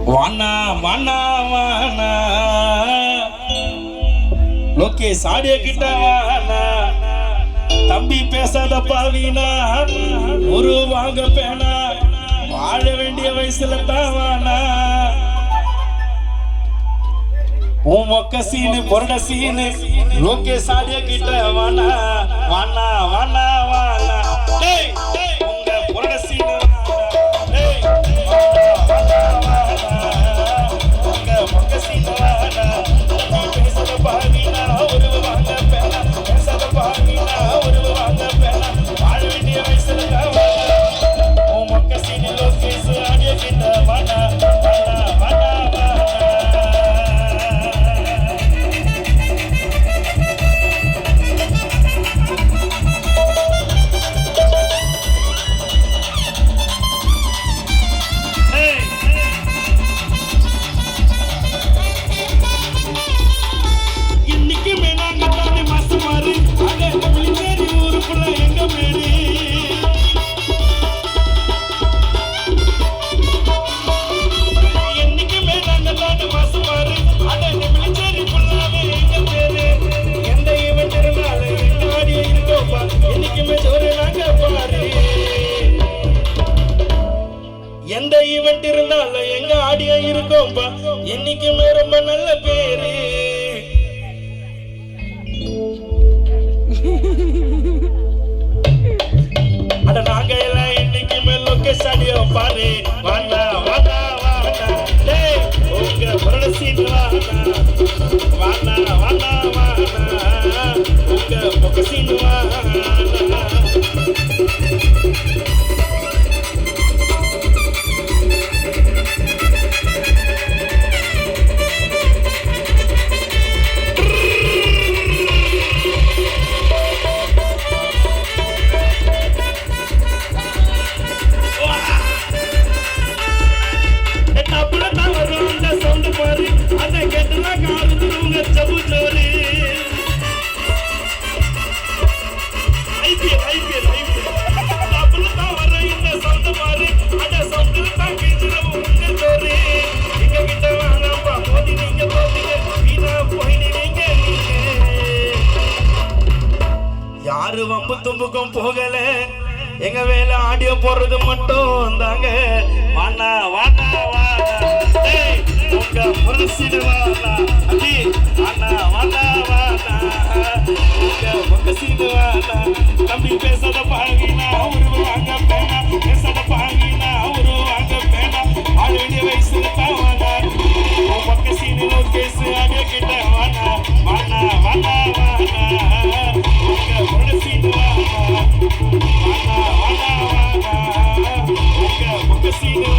வானா வானா வானா லோகேஷ் ஆடிய கிட்ட வானா தம்பி பேசாத பாவினா ஒரு வாங்க பேனா வாழ வேண்டிய வயசுல தான் வானா உன் மொக்க சீனு பொருட சீனு லோகேஷ் ஆடிய கிட்ட வானா வானா வானா வானா டேய் உங்க பொருட சீனு டேய் வானா வானா உங்க மொக்க சீனு வானா பேசாத பாவினா ஒரு வாங்க பேனா பேசாத பாவினா ஒரு வாங்க பேனா வாழ வேண்டிய வயசுல தான் வானா உன் மொக்க சீனு லோகேஷ் ஆடிய கிட்ட வானா வானா வானா எந்த ஈவென்ட் இருந்தாலும் எங்க ஆடியோ இருக்கோம்பா என்னைக்குமே ரொம்ப நல்ல பேரு அட நாங்க எல்லாம் என்னைக்குமே லோகேஷ் ஆடியோ பாரு வாடா வாடா வாடா டேய் உங்க பொருட சீன் வாடா வாடா வாடா உங்க பொக்க சீன் வாடா யாரு வம்பு தும்புக்கும் போகல எங்க வேலை ஆடியோ போடுறது மட்டும் தாங்க வானா வானா வானா டேய் உங்க புரசிடு வானா அடி வானா வானா வானா உங்க புரசிடு வானா தம்பி பேசாத பாவினா ஒரு வாங்க பேனா பேசாத பாவினா ஒரு வாங்க பேனா ஆட வேண்டிய வயசுல தான் வானா உன் பக்க சீனு லோகேஷ் ஆடியோ கிட்ட வானா வானா வானா வானா உங்க புரசிடு வானா வானா வானா வானா உங்க புரசிடு